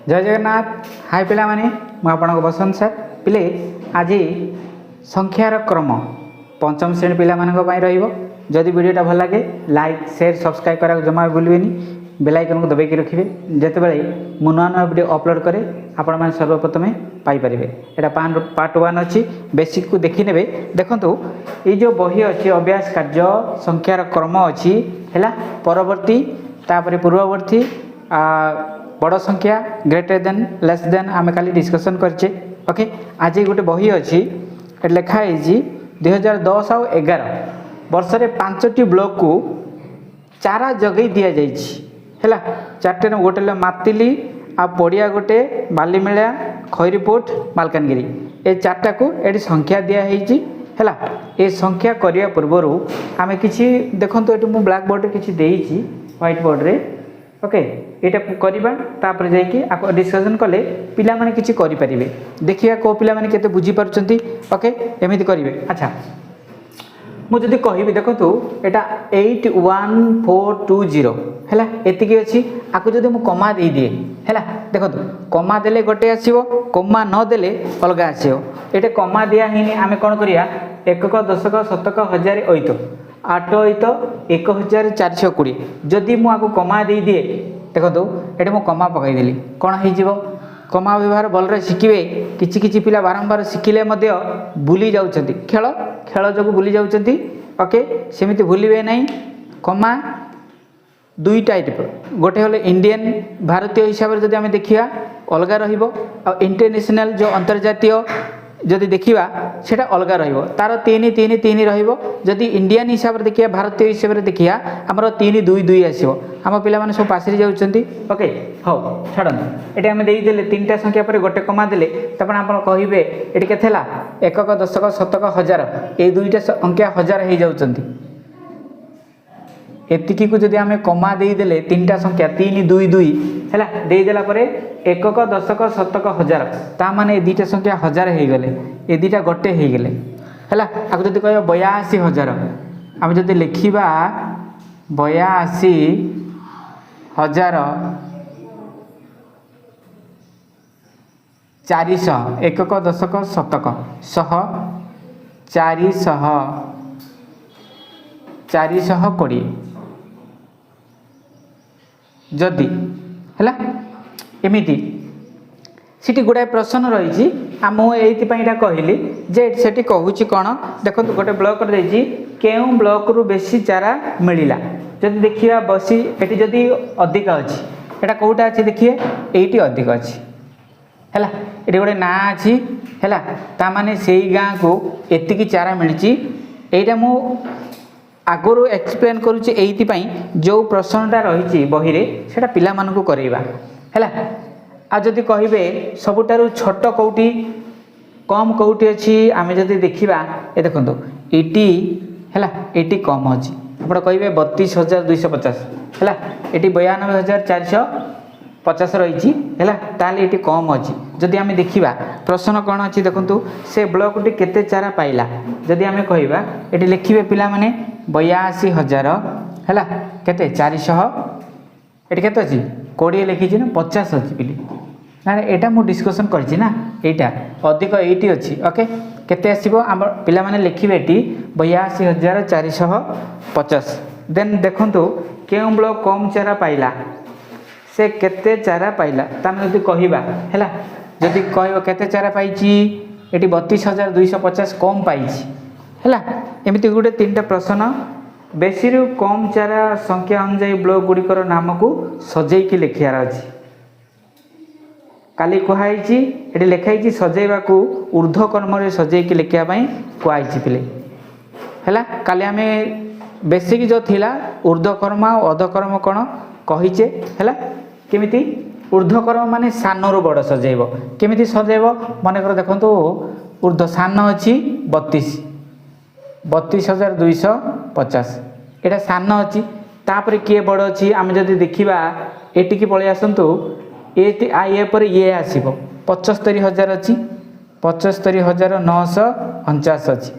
जय जगन्नाथ। हाय पिला माने मु आपनको बसंत सर पिले आज संख्यार क्रम पंचम श्रेणी पिला मानक पई रहिबो। जदि वीडियोटा भल लगे लाइक शेयर सब्सक्राइब करा जमा भूलबेनी, बेल आइकन को दबाई रखिए। जितेबाला मु नुआ नुआ वीडियो अपलोड करे आपण मैंने सर्वप्रथमे पाइपर। यहाँ पार्ट 1 अच्छी बेसिक को देखी ने। देखु ये जो बही अच्छी अभ्यास कार्य संख्यार क्रम अच्छी है परवर्ती तापर पूर्ववर्ती बड़ संख्या ग्रेटर देन लेस देन आम काली डिस्कसन करचे। ओके आज गोटे बही अच्छी लिखाई 2010 और 11 वर्ष रे 5टी ब्लॉक को चारा जगई दि जाइए। चार्टे गोटे मातिली आ पड़िया गोटे बालीमेला खैरीपुट मालकानगिरी ए चार्टा को ये संख्या दिखाई है। ये संख्या करने पूर्वर आम कि देखो ये मुझे ब्लैक बोर्ड किसी व्हाइट बोर्ड रे। ओके ये करवा जाकि डिस्कसन कले पिला माने किछि करि परिबे। देखिया को पिला माने केते बुझी परचंती। ओके एमिति करिवे। अच्छा मुझे जदि कहबी देखो एटा 81420 है एतिकी अच्छी। आपको जदि मु कमा दे दिए है देखो कमा देले गोटे आसीबो, कमा न देले अलग आसीबो। एटे कमा दिया हिनी आमे कोन करिया एकक दशक शतक हजार अयित 8 अयित 1420। जदि मु आपको कमा दे दिए देखो ये मु कमा पकई देली कौन हो कमा व्यवहार भलरे शिखिबे। किछि किछि पिला बारंबार शिखिले मध्य भूली जाउछंती खेल खेल जो भूली जाउछंती। ओके सेमिति भूलिबे नहीं। कमा दुई टाइप गोटे हले इंडियन भारतीय हिसाब से जब आम देखा अलग रहिबो और इंटरनेशनल जो अंतर्जातीय जदि देखा सेटा अलग रहिबो तार 3 3 3 रहिबो। जदि इंडियन हिसाब से देखिए भारतीय हिसाब से देखिए आमर 3 2 2 आसीबो। आम पिला माने सब पासरी जाउछंती। ओके हो छाड़न एटे आम देले 3टा संख्या पर गोटे कमा देले तपन आप कहिबे एटी केथेला एकक दशक शतक हजार ए दुईटा संख्या हजार हो जाउछंती। एतिकी को जदि आम कमा देदेले 3टा संख्या 3 2 2 है देदेला परे एकक दशक शतक हजार ता माने ए 2टा संख्या हजार हो गले ए 2टा गोटे हो गले है। आपको जब कह 82,000 आम जब लिखा 82,400 एकक दशक शतक 420 जदि है एमिति सीटी गुड़ाए प्रश्न रही मुझे कहली जे सेठी कहूँ कौन देखो गोटे ब्लॉक रही केउ ब्लॉक रु बेसी चारा मिलला। जदि देखिए बसी ये जदि अधिक अच्छी एटा कौटा अच्छी देखिए ये अधिक अच्छी है ये गोटे ना अच्छी है ताने से गाँ को एतिकी चारा मिली। यहाँ मु आगुरी एक्सप्लेन करुच्ची एइथिपाई जो प्रश्नटा रही बही रे सेटा पिला मानकु करैबा हैला। आ जदि कहिबे सबुटारु छोट कौटी कम कौटी अछि आमे जदि देखिबा ए देखंतु एटी हैला एटी कम अछि आपण कहिबे 32,250 हैला एटी 92,450 रही है ताले ये कम अच्छी। जदि आम देखा प्रश्न कौन अच्छी देखु से ब्लॉक टी केते चारा पाइला जदि आम कहवा ये लिखिए पिला माने 82,000 है केते 400 ये केते अच्छी 20 लिखी ना 50 अच्छी पिली ना यहाँ मुझे डिस्कसन करछि ना यहाँ अधिक ये अच्छी। ओके केते आसीबो आम पिला माने लिखिबे एटी 82,450। देन देखंतु केउ ब्लॉक कम चारा पाइला से केते चारा पाइला तामे जदि कहबा हैला जदि कहबो केते चारा पाइची एटी 32,250 कम पाइची हैला। एमिति गुटे 3टा प्रश्न बेसी रु कम चारा संख्या अनुसार ब्लॉक गुड़िकर नाम को सजेकी लिखियार अछि। काली कहाई ये लिखाई सजेवा को ऊर्ध्व कर्म रे सजेकी लिखिया पई कहाई पिले हैला। काली आमे बेसिक जो थिला ऊर्ध्व कर्म और अधकर्म कौन कहीचे हैला केमिति ऊर्ध्वकर्म माने सानरू बड़ सजेब केमिति सजेब मनकर देखंतु ऊर्ध्व सान अच्छी 32,250 एटा सान अच्छी तापर किए बड़ अच्छी आम जदि देखा एटिकी पलि आसतु ये पर ये आसब 75,000 अच्छी 75,949 अच्छी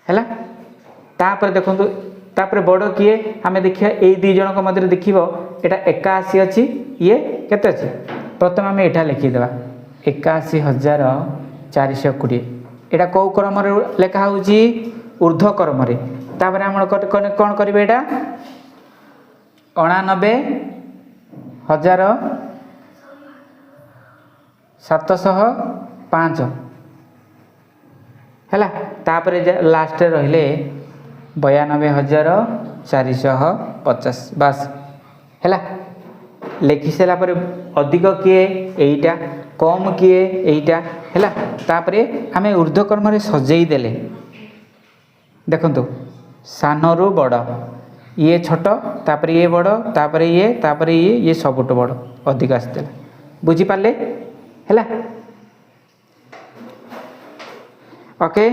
है। तापर देखंतु तापर बड़ किए आम देखिए यही 2 जन मध्य देख यहाँ 81 अच्छी ये केते अच्छी प्रथम आम यहाँ लिखिदेवा 81,420 यहाँ कौ क्रम लेखा हूँ ऊर्ध्व क्रम तापर आम कौन करेंगे यहाँ 89,705 है तापर लास्ट रहिले 92,450 बास है लिखि सारा पर अधिक किए एटा कम किए एटा है तापर आम ऊर्ध्वक्रम सजेई देले देखंतु सान रु बड़ ये छोट तापर ये बड़ तापर ये सबुठ बड़ अधिक आसला बुझी पारे है ओके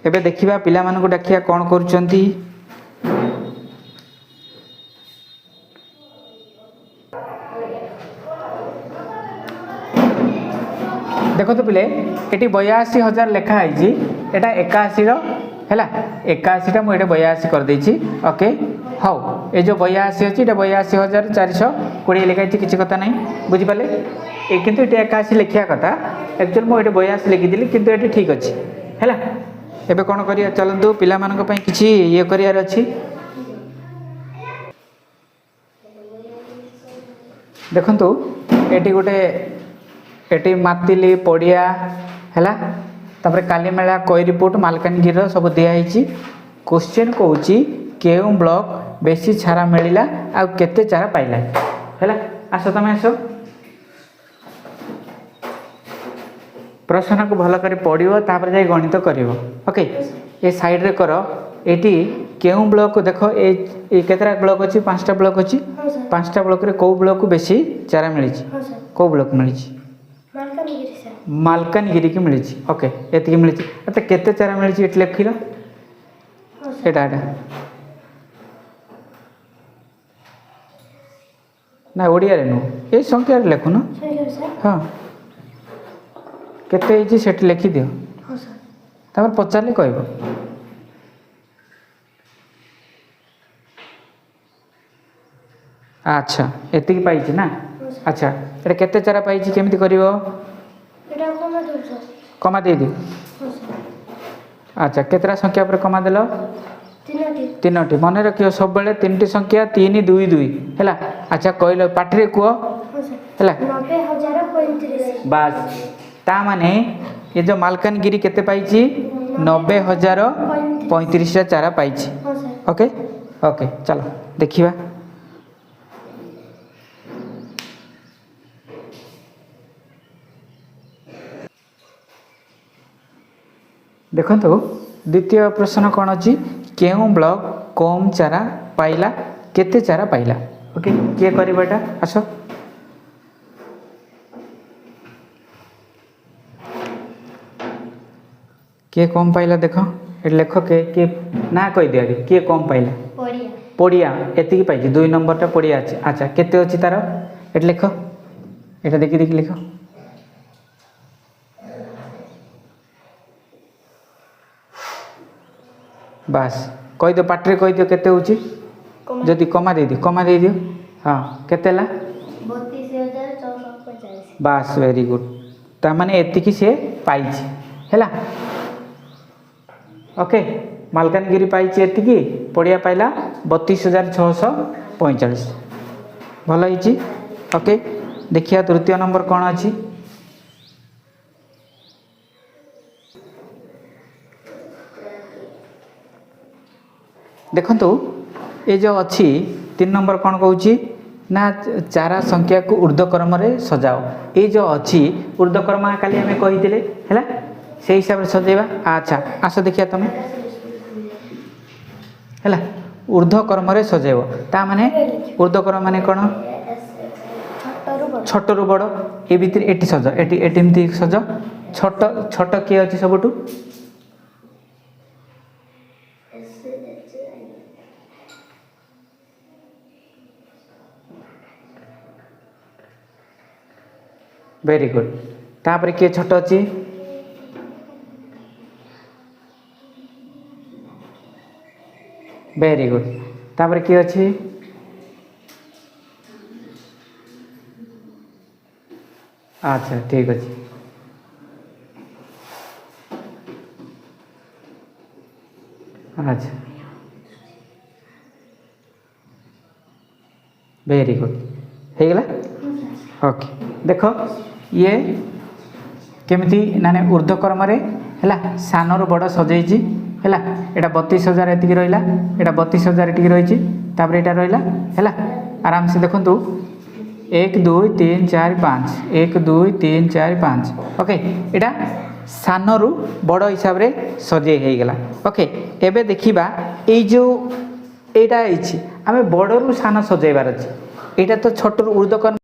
एबे देखिबा पिला मानकु डाकिया कौन करूचंती देखो तो पिले ये 82,000 लिखाई एटा 81 है 81टा मुझे 82 कर देछि ओके हाउ ये जो 82 अच्छी 82,420 लिखाई किसी कथा नहीं बुझिपारे ये किंतु ये 81 लिखा कथा एक्चुअली मुझे 82 लिखिदी किंतु ये ठीक अच्छे है एबे कौन करिया चलतु पिला मानक पई किछि ये करियार अछि देखंतु एटी गोटे एटी मातिली पड़िया है तापर कालीमेला कोई रिपोर्ट मालकानगिरी सब दिखाई क्वेश्चन कौन केउ ब्लॉक बेसी चारा मिलला आ केते चारा पाइला है आस तुम आस प्रश्न को भल कर पढ़ो तापर जाए गणित कर ओके ये साइड रे कर एटी केउ ब्लॉक देख ये केतरा ब्लॉक अच्छी 5टा ब्लॉक अच्छी 5टा ब्लॉक रे कौ ब्लॉक को बेसी चारा मिली कौ ब्लॉक मिली मालकानगिरी की मिली ओके ये मिली तो केते चारा मिली ये लिखिल एटा ना ओडिया रे नु ये संख्या रे लिखुन हाँ केते ହେଇଛି सेट लिखि दियो तापर पचारले कहबो अच्छा एतिकी पाइछि ना अच्छा एटा केते चारा पाइछि केमिति करिवो एटा कमा दे दियो अच्छा केतरा संख्या पर कमा देलो तीनोटी मन रखियो सब बेले 3टी संख्या 3 2 2 हैला अच्छा कहलो पाठरे कुओ हैला 90,035 बस ता माने ये जो मालकानगिरी केते पाइछि 90,035 चारा पाइछि ओके ओके चलो देखिबा देखो तो द्वितीय प्रश्न कौन अच्छी केउ ब्लॉक कम चारा पाइला केते चारा पाइला ओके किए करबा एटा आस किए कम पाइला देख ये लेख के ना कह दिया किए कम पाइला पड़िया एति पाई 2 नंबरटा पड़िया अच्छे अच्छा केते अच्छी तार ये लेख एटा देखी देखी लिख बास कह दियो पाटरे कह दियो केते होची जदि कमा दे दियो हाँ केते ला 32,450 बास वेरी गुड ता माने एतिकी से पाइछि हैला ओके मालकानगिरी पाइछि एतिकी पड़िया पाइला 32,645 भल होइछि ओके देखिया तृतीय नंबर कौन अच्छी देखंतु ये जो अच्छी 3 नंबर कौन कहूँ ना चारा संख्या को ऊर्ध्वक्रम रे सजाओ ये जो अच्छी ऊर्ध्वक्रम काली आम कही है से हिसाब से सजेबा अच्छा आस देखिया तुम है ऊर्ध्वक्रम रे सजेब ता माने ऊर्ध्वक्रम माने कौन छोट रु बड़ ये भितर एटी सज एटी सज छोट छोट किए अच्छी सबुठू वेरी गुड तापर किए छोट अच्छी वेरी गुड तापर किए अच्छी আচ্ছা ঠিক আছে। আচ্ছা ভେরি গুড ହେଇଗଲା। ଓକେ ଦେଖ ଇଏ କେମିତି ମାନେ ଊର୍ଦ୍ଧ୍ୱକ୍ରମରେ ହେଲା ସାନରୁ ବଡ଼ ସଜେଇଛି ହେଲା। ଏଇଟା 32,000 ଏତିକି ରହିଲା, ଏଇଟା 32,000 ଏତିକି ରହିଛି, ତାପରେ ଏଇଟା ରହିଲା ହେଲା। ଆରାମସେ ଦେଖନ୍ତୁ 1 2 3 4 5 1 2 3 4 5 ଓକେ। ଏଇଟା ସାନରୁ ବଡ଼ ହିସାବରେ ସଜେଇ ହେଇଗଲା। ଓକେ ଏବେ ଦେଖିବା ଏଇ ଯେଉଁ এইটা ହେଇଛି ଆମେ ବଡ଼ରୁ ସାନ ସଜେଇବାର ଅଛି। এইটা ତ ଛୋଟରୁ ଊର୍ଦ୍ଧ୍ୱକ୍ରମ